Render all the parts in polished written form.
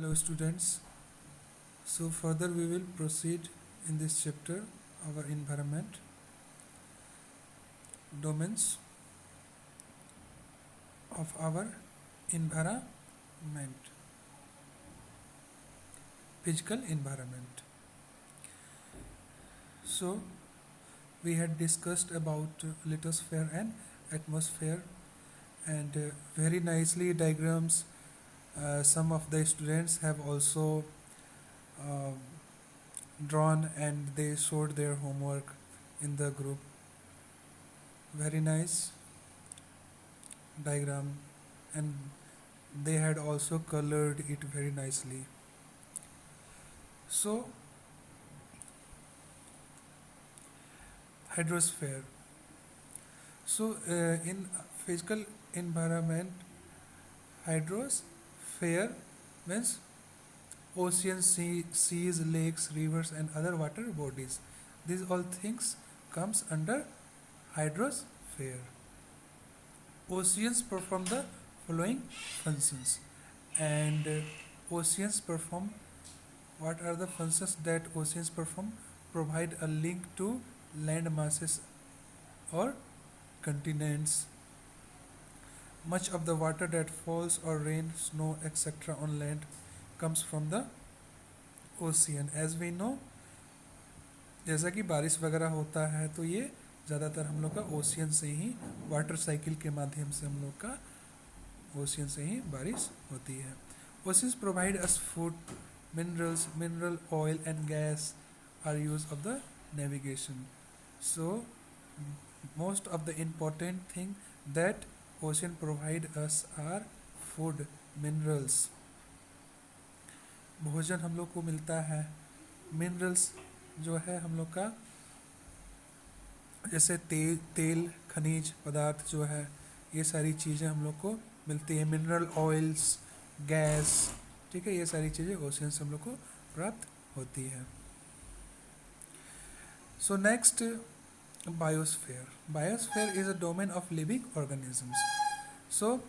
Hello students. So further we will proceed in this chapter our environment domains of our environment, physical environment. So we had discussed about lithosphere and atmosphere and very nicely diagrams. Some of the students have also uh, drawn and they showed their homework in the group. Very nice diagram, and they had also colored it very nicely. So hydrosphere. So in physical environment, hydrosphere means oceans, seas, lakes, rivers, and other water bodies. These all things comes under hydrosphere. Oceans perform the following functions, and oceans perform. What are the functions that oceans perform? Provide a link to land masses or continents. Much of the water that falls or rain, snow, etc. on land comes from the ocean. As we know, जैसा कि बारिश वगैरह होता है तो ये ज़्यादातर हम लोग का ओशियन से ही वाटर साइकिल के माध्यम से हम लोग का ओशियन से ही बारिश होती है. Oceans provide us food, mineral oil and gas are used of the navigation. So most of the important thing that ocean provide us are food, minerals. भोजन हम लोग को मिलता है. मिनरल्स जो है हम लोग का जैसे तेल खनिज पदार्थ जो है ये सारी चीज़ें हम लोग को मिलती है. मिनरल ऑयल्स, गैस, ठीक है, ये सारी चीज़ें ओशियन से हम लोग को प्राप्त होती है. So next, biosphere. Biosphere is a domain of living organisms. So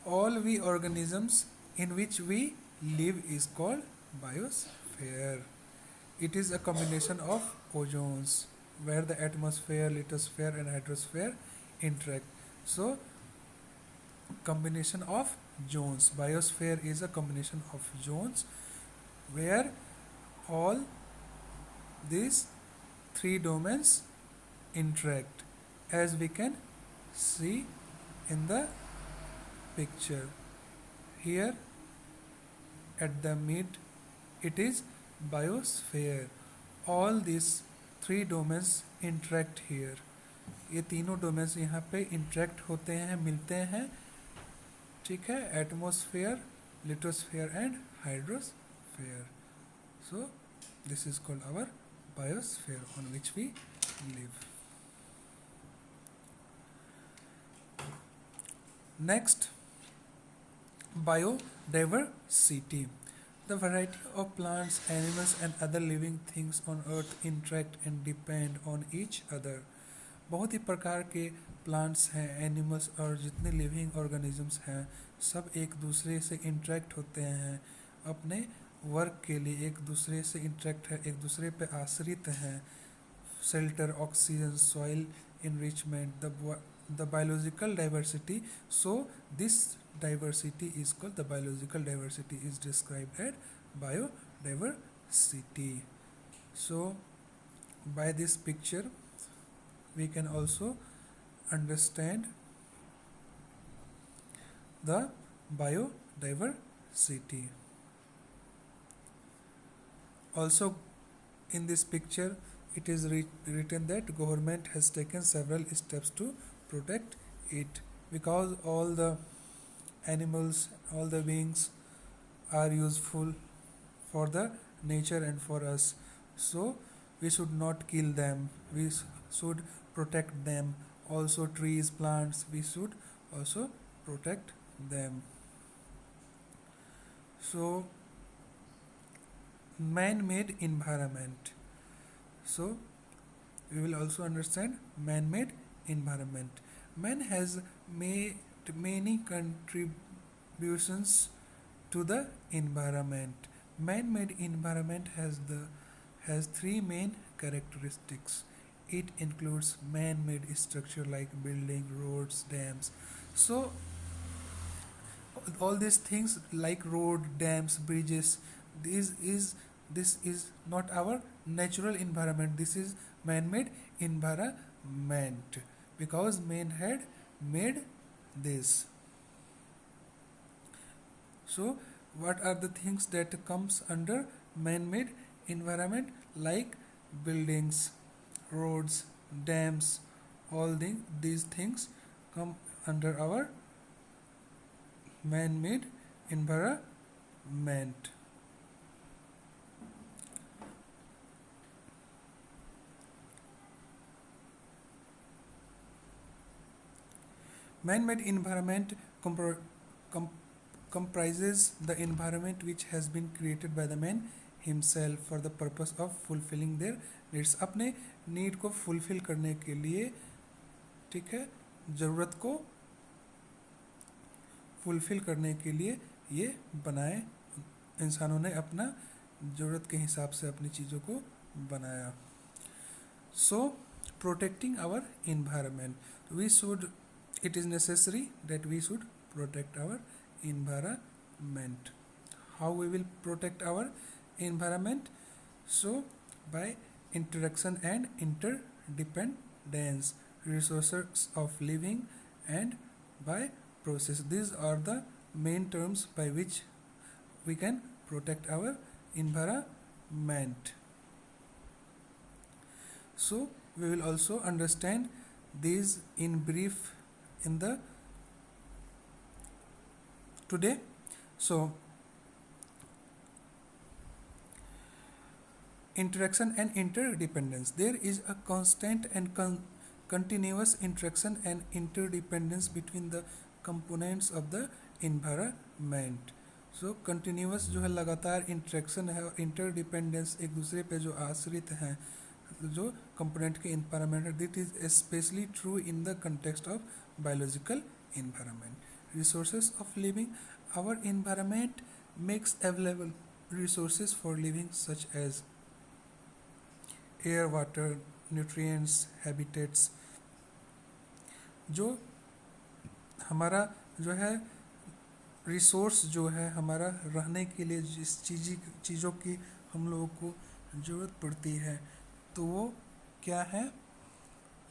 all we organisms in which we live is called biosphere. It is a combination of ozones where the atmosphere, lithosphere and hydrosphere interact. So combination of zones. Biosphere is a combination of zones where all these three domains interact, as we can see in the picture. Here at the mid it is biosphere. All these three domains interact here. ये तीनों domains यहाँ पे interact होते हैं, मिलते हैं, ठीक है. Atmosphere, lithosphere and hydrosphere. So this is called our biosphere on which we live. Next, biodiversity. The variety of plants, animals and other living things on earth interact and depend on each other. बहुत ही प्रकार के plants हैं, animals और जितने living organisms हैं सब एक दूसरे से इंटरेक्ट होते हैं अपने वर्क के लिए. एक दूसरे से इंटरेक्ट है, एक दूसरे पे आश्रित हैं. Shelter, oxygen, soil enrichment, the biological diversity. So this diversity is called, the biological diversity is described as biodiversity. So by this picture we can also understand the biodiversity. Also in this picture it is written that government has taken several steps to protect it, because all the animals, all the beings are useful for the nature and for us. So we should not kill them, we should protect them. Also trees, plants, we should also protect them. So man-made environment. So we will also understand man-made environment. Man has made many contributions to the environment. Man-made environment has three main characteristics. It includes man-made structure like building, roads, dams. So all these things like road, dams, bridges, this is this is not our natural environment. This is man-made environment because man had made this. So what are the things that comes under man-made environment like buildings, roads, dams, these things come under our man-made environment. Man-made environment com- comprises the environment which has been created by the man himself for the purpose of fulfilling their needs. अपने need को fulfil करने के लिए, ठीक है, ज़रूरत को fulfil करने के लिए ये बनाए इंसानों ने, अपना ज़रूरत के हिसाब से अपनी चीज़ों को बनाया. So protecting our environment, we should, it is necessary that we should protect our environment. How we will protect our environment? So by interaction and interdependence, resources of living, and by process. These are the main terms by which we can protect our environment. So we will also understand these in brief in the today. So interaction and interdependence. There is a constant and continuous interaction and interdependence between the components of the environment. So continuous जो है लगातार interaction है, और interdependence एक दूसरे पे जो आश्रित हैं जो कंपोनेंट के environment है. That is especially true in the context of biological environment. Resources of living. Our environment makes available resources for living such as air, water, nutrients, habitats. जो हमारा जो है रिसोर्स जो है हमारा रहने के लिए जिस चीज़ों की हम लोगों को ज़रूरत पड़ती है, तो वो क्या है?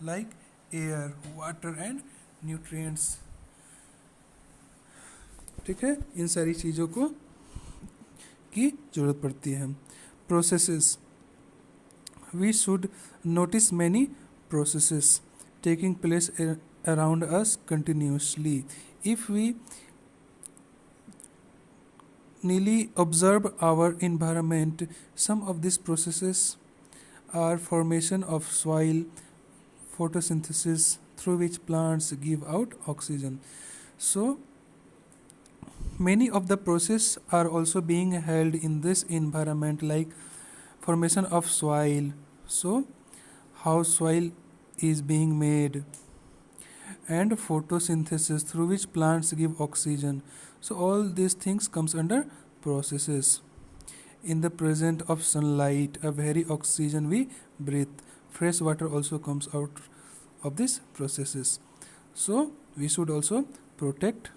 Like air, water and nutrients. ठीक है, इन सारी चीज़ों को की ज़रूरत पड़ती है. Processes. We should notice many processes taking place around us continuously. If we keenly observe our environment, some of these processes are formation of soil, photosynthesis through which plants give out oxygen. So many of the processes are also being held in this environment, like formation of soil. So how soil is being made, and photosynthesis through which plants give oxygen. So all these things comes under processes. In the presence of sunlight, a very oxygen we breathe. Fresh water also comes out of these processes. So we should also protect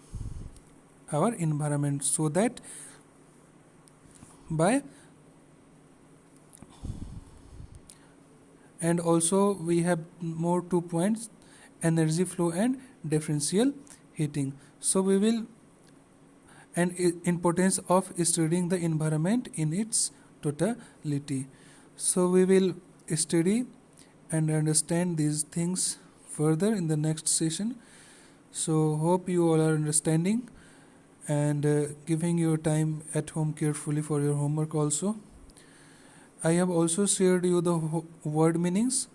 our environment, so that by and also we have more 2 points: energy flow and differential heating. So we will, and importance of studying the environment in its totality. So we will study and understand these things further in the next session. So hope you all are understanding and giving your time at home carefully for your homework also. I have also shared you the word meanings,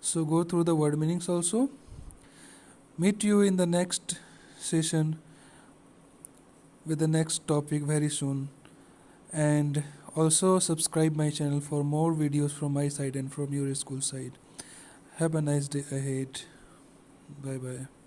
so go through the word meanings also. Meet you in the next session with the next topic very soon, and also subscribe my channel for more videos from my side and from your school side. Have a nice day ahead. Bye bye.